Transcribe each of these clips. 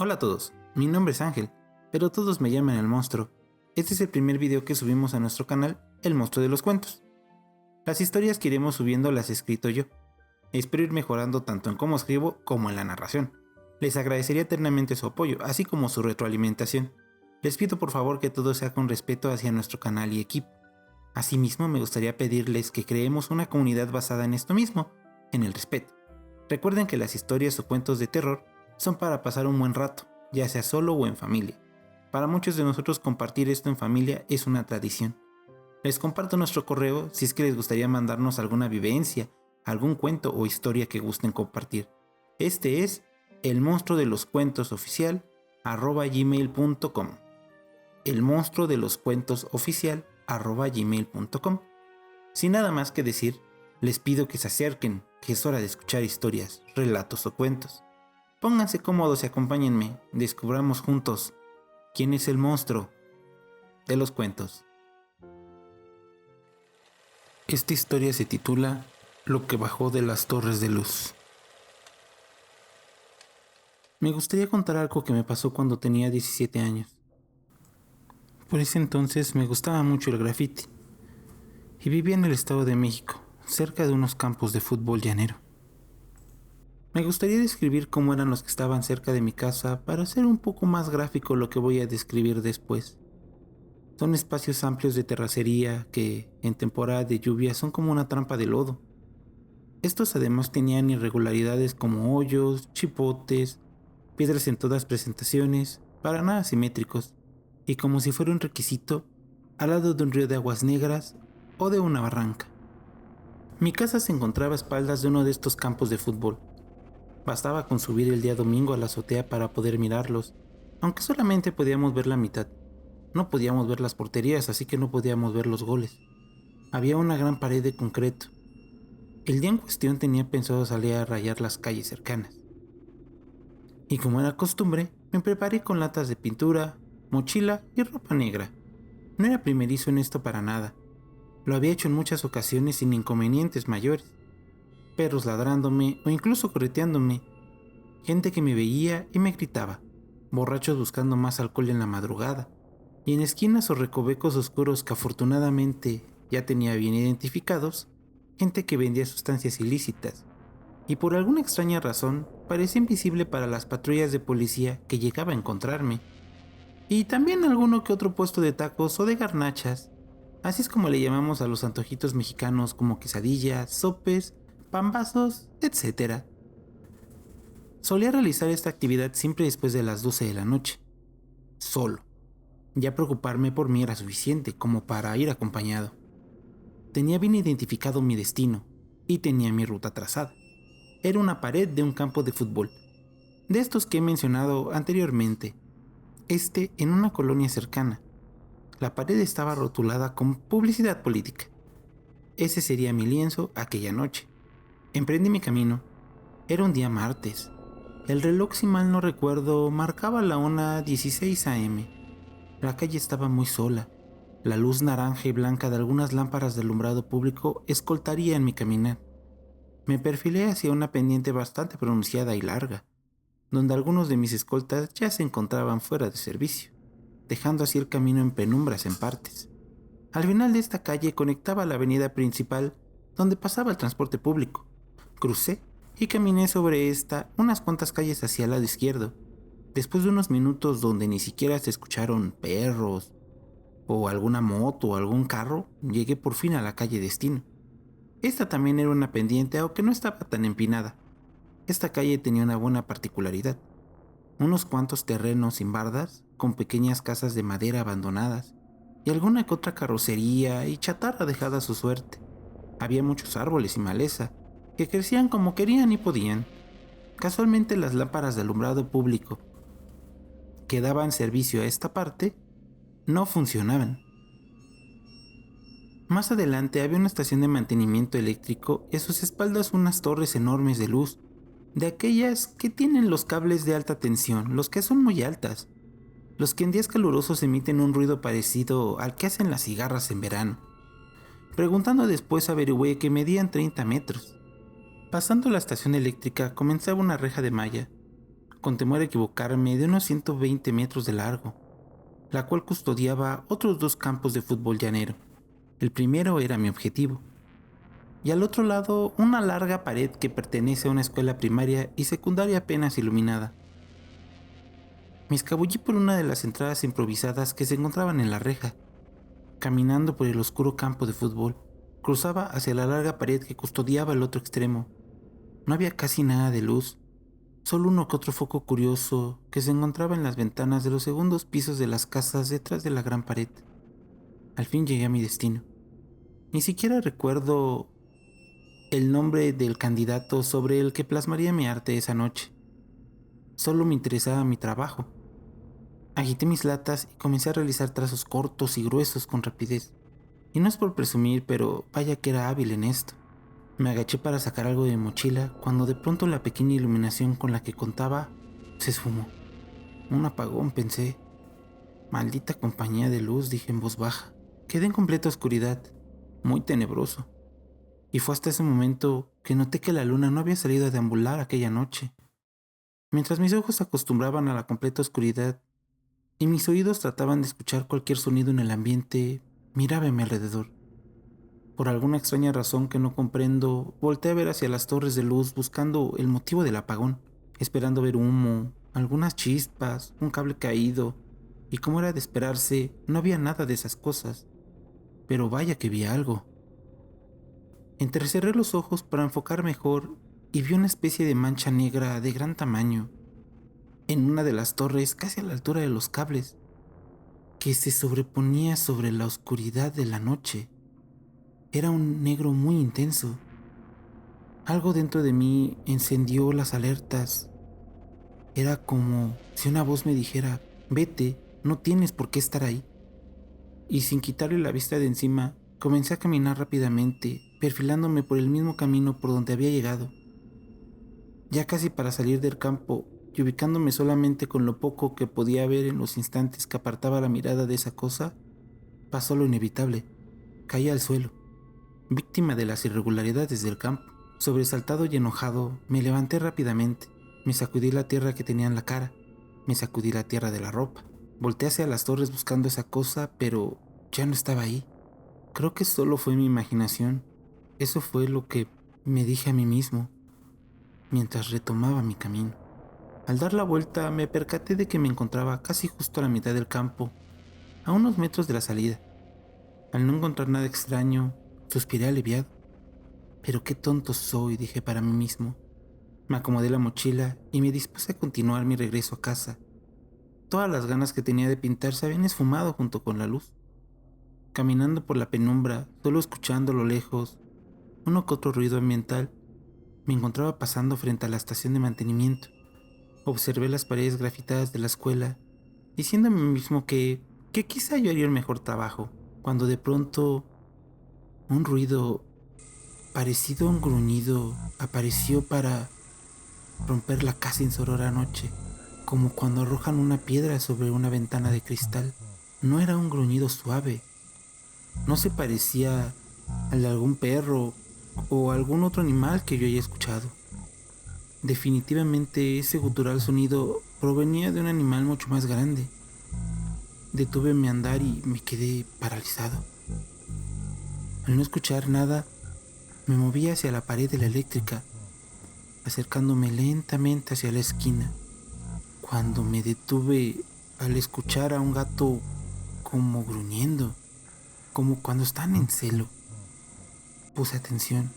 Hola a todos, mi nombre es Ángel, pero todos me llaman el monstruo. Este es el primer video que subimos a nuestro canal, El Monstruo de los Cuentos. Las historias que iremos subiendo las he escrito yo. Espero ir mejorando tanto en cómo escribo como en la narración. Les agradecería eternamente su apoyo, así como su retroalimentación. Les pido por favor que todo sea con respeto hacia nuestro canal y equipo. Asimismo, me gustaría pedirles que creemos una comunidad basada en esto mismo, en el respeto. Recuerden que las historias o cuentos de terror son para pasar un buen rato, ya sea solo o en familia. Para muchos de nosotros compartir esto en familia es una tradición. Les comparto nuestro correo si es que les gustaría mandarnos alguna vivencia, algún cuento o historia que gusten compartir. Este es elmonstruodeloScuentosoficial@gmail.com. elmonstruodeloScuentosoficial@gmail.com. Sin nada más que decir, les pido que se acerquen, que es hora de escuchar historias, relatos o cuentos. Pónganse cómodos y acompáñenme, descubramos juntos quién es el monstruo de los cuentos. Esta historia se titula Lo que bajó de las torres de luz. Me gustaría contar algo que me pasó cuando tenía 17 años. Por ese entonces me gustaba mucho el graffiti y vivía en el Estado de México, cerca de unos campos de fútbol llanero. Me gustaría describir cómo eran los que estaban cerca de mi casa para hacer un poco más gráfico lo que voy a describir después. Son espacios amplios de terracería que, en temporada de lluvia, son como una trampa de lodo. Estos además tenían irregularidades como hoyos, chipotes, piedras en todas presentaciones, para nada simétricos, y como si fuera un requisito, al lado de un río de aguas negras o de una barranca. Mi casa se encontraba a espaldas de uno de estos campos de fútbol. Bastaba con subir el día domingo a la azotea para poder mirarlos, aunque solamente podíamos ver la mitad. No podíamos ver las porterías, así que no podíamos ver los goles. Había una gran pared de concreto. El día en cuestión tenía pensado salir a rayar las calles cercanas. Y como era costumbre, me preparé con latas de pintura, mochila y ropa negra. No era primerizo en esto para nada. Lo había hecho en muchas ocasiones sin inconvenientes mayores. Perros ladrándome o incluso correteándome. Gente que me veía y me gritaba. Borrachos buscando más alcohol en la madrugada. Y en esquinas o recovecos oscuros que afortunadamente ya tenía bien identificados, gente que vendía sustancias ilícitas. Y por alguna extraña razón parecía invisible para las patrullas de policía que llegaba a encontrarme. Y también alguno que otro puesto de tacos o de garnachas. Así es como le llamamos a los antojitos mexicanos como quesadillas, sopes, pambazos, etc. Solía realizar esta actividad siempre después de las 12 de la noche. Solo. Ya preocuparme por mí era suficiente como para ir acompañado. Tenía bien identificado mi destino y tenía mi ruta trazada. Era una pared de un campo de fútbol, de estos que he mencionado anteriormente, en una colonia cercana. La pared estaba rotulada con publicidad política. Ese sería mi lienzo aquella noche. Emprendí mi camino. Era un día martes. El reloj, si mal no recuerdo, marcaba la 1:16 AM. La calle estaba muy sola. La luz naranja y blanca de algunas lámparas de alumbrado público escoltaría en mi caminar. Me perfilé hacia una pendiente bastante pronunciada y larga, donde algunos de mis escoltas ya se encontraban fuera de servicio, dejando así el camino en penumbras en partes. Al final de esta calle conectaba la avenida principal donde pasaba el transporte público. Crucé y caminé sobre esta unas cuantas calles hacia el lado izquierdo. Después de unos minutos donde ni siquiera se escucharon perros o alguna moto o algún carro, llegué por fin a la calle destino. Esta también era una pendiente, aunque no estaba tan empinada. Esta calle tenía una buena particularidad. Unos cuantos terrenos sin bardas, con pequeñas casas de madera abandonadas, y alguna que otra carrocería y chatarra dejada a su suerte. Había muchos árboles y maleza, que crecían como querían y podían. Casualmente las lámparas de alumbrado público que daban servicio a esta parte no funcionaban. Más adelante había una estación de mantenimiento eléctrico y a sus espaldas unas torres enormes de luz, de aquellas que tienen los cables de alta tensión, los que son muy altas, los que en días calurosos emiten un ruido parecido al que hacen las cigarras en verano. Preguntando después averigüé que medían 30 metros. Pasando la estación eléctrica comenzaba una reja de malla, con temor a equivocarme, de unos 120 metros de largo, la cual custodiaba otros 2 campos de fútbol llanero. El primero era mi objetivo, y al otro lado una larga pared que pertenece a una escuela primaria y secundaria apenas iluminada. Me escabullí por una de las entradas improvisadas que se encontraban en la reja. Caminando por el oscuro campo de fútbol, cruzaba hacia la larga pared que custodiaba el otro extremo. No había casi nada de luz, solo uno que otro foco curioso que se encontraba en las ventanas de los segundos pisos de las casas detrás de la gran pared. Al fin llegué a mi destino. Ni siquiera recuerdo el nombre del candidato sobre el que plasmaría mi arte esa noche. Solo me interesaba mi trabajo. Agité mis latas y comencé a realizar trazos cortos y gruesos con rapidez. Y no es por presumir, pero vaya que era hábil en esto. Me agaché para sacar algo de mi mochila cuando de pronto la pequeña iluminación con la que contaba se esfumó. Un apagón, pensé. Maldita compañía de luz, dije en voz baja. Quedé en completa oscuridad, muy tenebroso. Y fue hasta ese momento que noté que la luna no había salido a deambular aquella noche. Mientras mis ojos se acostumbraban a la completa oscuridad y mis oídos trataban de escuchar cualquier sonido en el ambiente, miraba a mi alrededor. Por alguna extraña razón que no comprendo, volteé a ver hacia las torres de luz buscando el motivo del apagón, esperando ver humo, algunas chispas, un cable caído, y como era de esperarse, no había nada de esas cosas. Pero vaya que vi algo. Entrecerré los ojos para enfocar mejor y vi una especie de mancha negra de gran tamaño en una de las torres, casi a la altura de los cables, que se sobreponía sobre la oscuridad de la noche. Era un negro muy intenso. Algo dentro de mí encendió las alertas. Era como si una voz me dijera: vete, no tienes por qué estar ahí. Y sin quitarle la vista de encima, comencé a caminar rápidamente, perfilándome por el mismo camino por donde había llegado. Ya casi para salir del campo y ubicándome solamente con lo poco que podía ver en los instantes que apartaba la mirada de esa cosa, pasó lo inevitable. Caí al suelo, víctima de las irregularidades del campo. Sobresaltado y enojado, me levanté rápidamente. Me sacudí la tierra que tenía en la cara. Me sacudí la tierra de la ropa. Volteé hacia las torres buscando esa cosa, pero ya no estaba ahí. Creo que solo fue mi imaginación. Eso fue lo que me dije a mí mismo mientras retomaba mi camino. Al dar la vuelta, me percaté de que me encontraba casi justo a la mitad del campo, a unos metros de la salida. Al no encontrar nada extraño, suspiré aliviado. Pero qué tonto soy, dije para mí mismo. Me acomodé la mochila y me dispuse a continuar mi regreso a casa. Todas las ganas que tenía de pintar se habían esfumado junto con la luz. Caminando por la penumbra, solo escuchando a lo lejos uno que otro ruido ambiental, me encontraba pasando frente a la estación de mantenimiento. Observé las paredes grafitadas de la escuela, diciéndome a mí mismo que quizá yo haría el mejor trabajo, cuando de pronto un ruido parecido a un gruñido apareció para romper la casi insonora noche, como cuando arrojan una piedra sobre una ventana de cristal. No era un gruñido suave, no se parecía al de algún perro o algún otro animal que yo haya escuchado. Definitivamente ese gutural sonido provenía de un animal mucho más grande. Detuve mi andar y me quedé paralizado. Al no escuchar nada, me moví hacia la pared de la eléctrica, acercándome lentamente hacia la esquina, cuando me detuve al escuchar a un gato como gruñendo, como cuando están en celo. Puse atención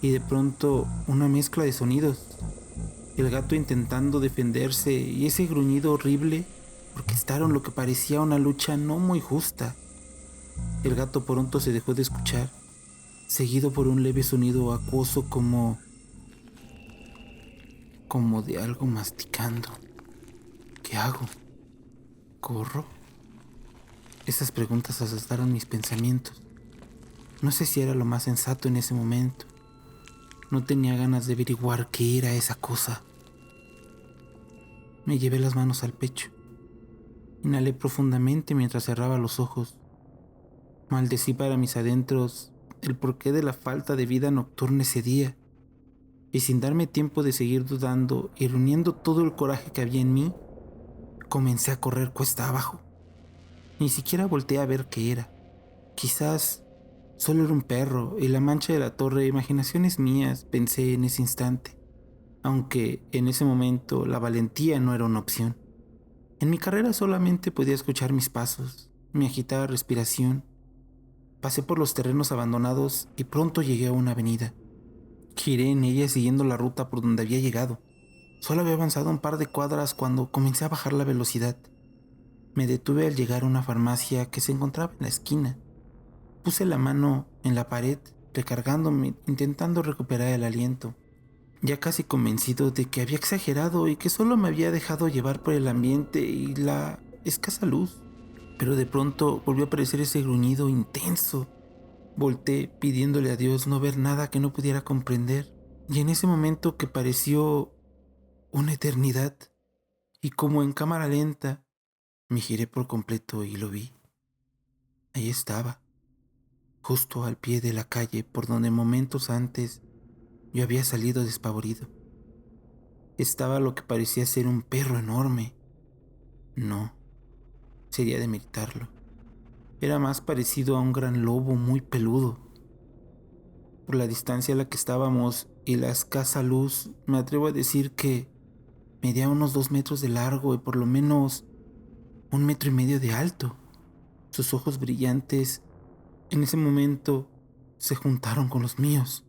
y de pronto una mezcla de sonidos, el gato intentando defenderse y ese gruñido horrible orquestaron lo que parecía una lucha no muy justa. El gato pronto se dejó de escuchar, seguido por un leve sonido acuoso como de algo masticando. ¿Qué hago? ¿Corro? Esas preguntas asustaron mis pensamientos. No sé si era lo más sensato en ese momento. No tenía ganas de averiguar qué era esa cosa. Me llevé las manos al pecho. Inhalé profundamente mientras cerraba los ojos. Maldecí para mis adentros el porqué de la falta de vida nocturna ese día y sin darme tiempo de seguir dudando y reuniendo todo el coraje que había en mí, comencé a correr cuesta abajo. Ni siquiera volteé a ver qué era. Quizás solo era un perro y la mancha de la torre, imaginaciones mías, pensé en ese instante, aunque en ese momento la valentía no era una opción. En mi carrera solamente podía escuchar mis pasos, mi agitada respiración. Pasé por los terrenos abandonados y pronto llegué a una avenida. Giré en ella siguiendo la ruta por donde había llegado. Solo había avanzado un par de cuadras cuando comencé a bajar la velocidad. Me detuve al llegar a una farmacia que se encontraba en la esquina. Puse la mano en la pared, recargándome, intentando recuperar el aliento, ya casi convencido de que había exagerado y que solo me había dejado llevar por el ambiente y la escasa luz. Pero de pronto volvió a aparecer ese gruñido intenso. Volté pidiéndole a Dios no ver nada que no pudiera comprender. Y en ese momento que pareció una eternidad, y como en cámara lenta, me giré por completo y lo vi. Ahí estaba, justo al pie de la calle por donde momentos antes yo había salido despavorido. Estaba lo que parecía ser un perro enorme. No, sería de meditarlo. Era más parecido a un gran lobo muy peludo. Por la distancia a la que estábamos y la escasa luz, me atrevo a decir que medía unos 2 metros de largo y por lo menos 1,5 metros de alto. Sus ojos brillantes en ese momento se juntaron con los míos.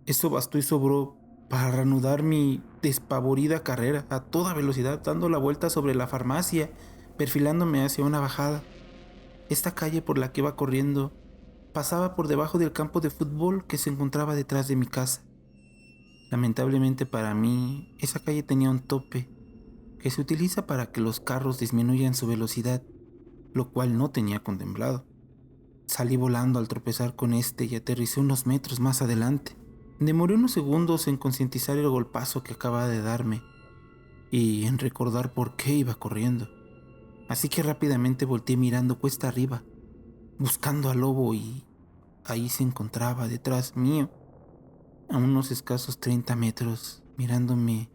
Eso bastó y sobró para reanudar mi despavorida carrera a toda velocidad, dando la vuelta sobre la farmacia, perfilándome hacia una bajada. Esta calle por la que iba corriendo pasaba por debajo del campo de fútbol que se encontraba detrás de mi casa. Lamentablemente para mí, esa calle tenía un tope que se utiliza para que los carros disminuyan su velocidad, lo cual no tenía contemplado. Salí volando al tropezar con este y aterricé unos metros más adelante. Demoré unos segundos en concientizar el golpazo que acababa de darme y en recordar por qué iba corriendo. Así que rápidamente volteé mirando cuesta arriba, buscando al lobo, y ahí se encontraba detrás mío, a unos escasos 30 metros, mirándome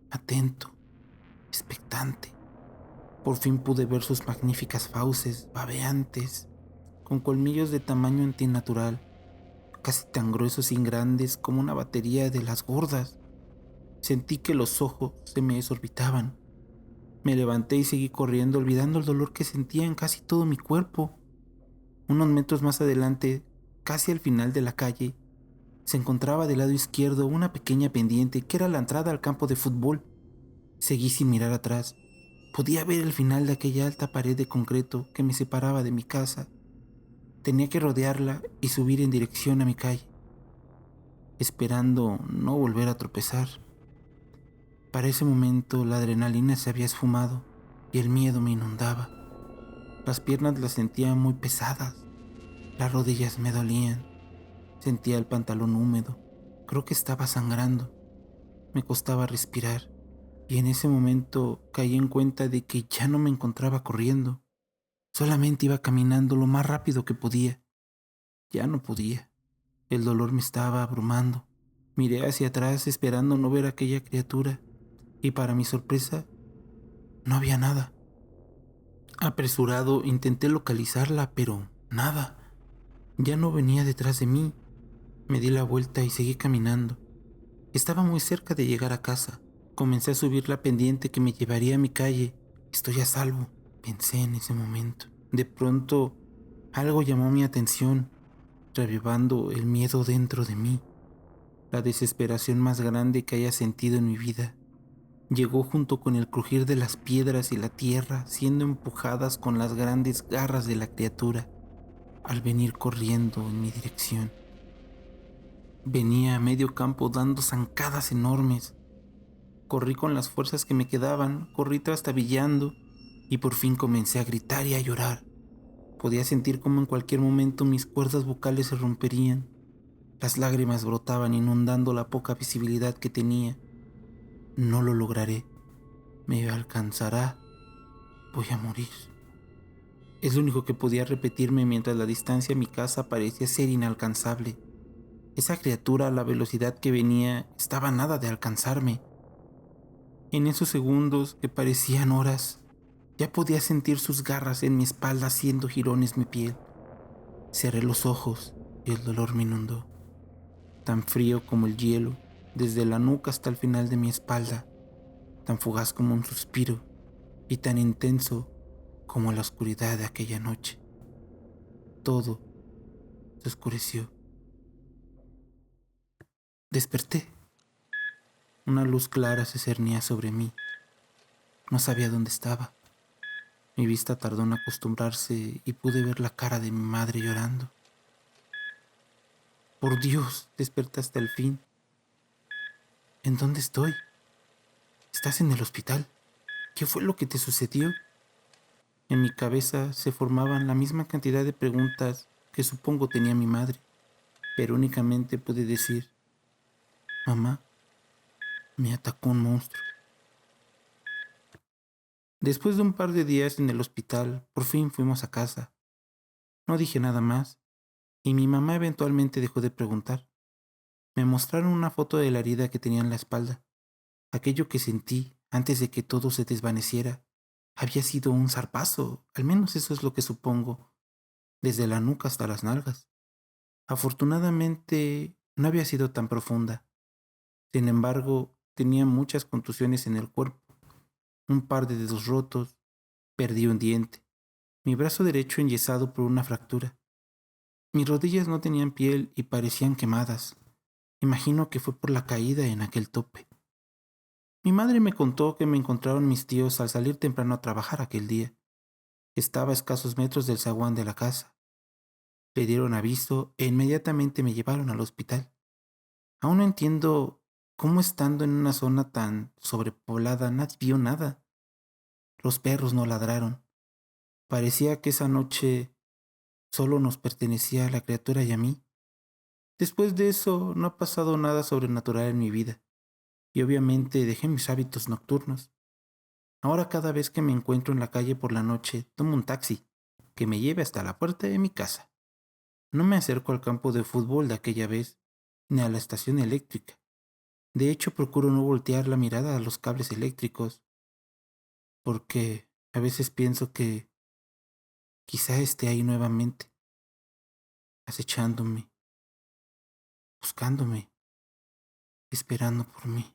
atento, expectante. Por fin pude ver sus magníficas fauces, babeantes, con colmillos de tamaño antinatural, casi tan gruesos y grandes como una batería de las gordas. Sentí que los ojos se me desorbitaban. Me levanté y seguí corriendo, olvidando el dolor que sentía en casi todo mi cuerpo. Unos metros más adelante, casi al final de la calle, se encontraba del lado izquierdo una pequeña pendiente que era la entrada al campo de fútbol. Seguí sin mirar atrás. Podía ver el final de aquella alta pared de concreto que me separaba de mi casa. Tenía que rodearla y subir en dirección a mi calle, esperando no volver a tropezar. Para ese momento la adrenalina se había esfumado y el miedo me inundaba. Las piernas las sentía muy pesadas, las rodillas me dolían, sentía el pantalón húmedo, creo que estaba sangrando, me costaba respirar y en ese momento caí en cuenta de que ya no me encontraba corriendo, solamente iba caminando lo más rápido que podía. Ya no podía, el dolor me estaba abrumando. Miré hacia atrás esperando no ver a aquella criatura y para mi sorpresa no había nada. Apresurado intenté localizarla, pero nada. Ya no venía detrás de mí. Me di la vuelta y seguí caminando. Estaba muy cerca de llegar a casa. Comencé a subir la pendiente que me llevaría a mi calle. Estoy a salvo, pensé en ese momento. De pronto, algo llamó mi atención, revivando el miedo dentro de mí. La desesperación más grande que haya sentido en mi vida llegó junto con el crujir de las piedras y la tierra siendo empujadas con las grandes garras de la criatura al venir corriendo en mi dirección. Venía a medio campo dando zancadas enormes. Corrí con las fuerzas que me quedaban, corrí trastabillando y por fin comencé a gritar y a llorar. Podía sentir cómo en cualquier momento mis cuerdas vocales se romperían. Las lágrimas brotaban inundando la poca visibilidad que tenía. No lo lograré. Me alcanzará. Voy a morir. Es lo único que podía repetirme mientras la distancia a mi casa parecía ser inalcanzable. Esa criatura a la velocidad que venía estaba a nada de alcanzarme. En esos segundos que parecían horas, ya podía sentir sus garras en mi espalda haciendo jirones mi piel. Cerré los ojos y el dolor me inundó, tan frío como el hielo, desde la nuca hasta el final de mi espalda, tan fugaz como un suspiro y tan intenso como la oscuridad de aquella noche. Todo se oscureció. Desperté. Una luz clara se cernía sobre mí. No sabía dónde estaba. Mi vista tardó en acostumbrarse y pude ver la cara de mi madre llorando. Por Dios, desperté hasta el fin. ¿En dónde estoy? ¿Estás en el hospital? ¿Qué fue lo que te sucedió? En mi cabeza se formaban la misma cantidad de preguntas que supongo tenía mi madre, pero únicamente pude decir, mamá, me atacó un monstruo. Después de un par de días en el hospital, por fin fuimos a casa. No dije nada más, y mi mamá eventualmente dejó de preguntar. Me mostraron una foto de la herida que tenía en la espalda. Aquello que sentí antes de que todo se desvaneciera había sido un zarpazo, al menos eso es lo que supongo, desde la nuca hasta las nalgas. Afortunadamente no había sido tan profunda. Sin embargo, tenía muchas contusiones en el cuerpo, un par de dedos rotos, perdí un diente, mi brazo derecho enyesado por una fractura. Mis rodillas no tenían piel y parecían quemadas. Imagino que fue por la caída en aquel tope. Mi madre me contó que me encontraron mis tíos al salir temprano a trabajar aquel día. Estaba a escasos metros del zaguán de la casa. Le dieron aviso e inmediatamente me llevaron al hospital. Aún no entiendo cómo estando en una zona tan sobrepoblada nadie vio nada. Los perros no ladraron. Parecía que esa noche solo nos pertenecía a la criatura y a mí. Después de eso no ha pasado nada sobrenatural en mi vida, y obviamente dejé mis hábitos nocturnos. Ahora cada vez que me encuentro en la calle por la noche, tomo un taxi que me lleve hasta la puerta de mi casa. No me acerco al campo de fútbol de aquella vez, ni a la estación eléctrica. De hecho, procuro no voltear la mirada a los cables eléctricos, porque a veces pienso que quizá esté ahí nuevamente, acechándome, buscándome, esperando por mí.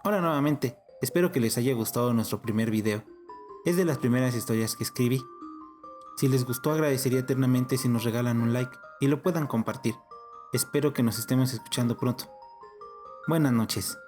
Hola nuevamente, espero que les haya gustado nuestro primer video. Es de las primeras historias que escribí. Si les gustó, agradecería eternamente si nos regalan un like y lo puedan compartir. Espero que nos estemos escuchando pronto. Buenas noches.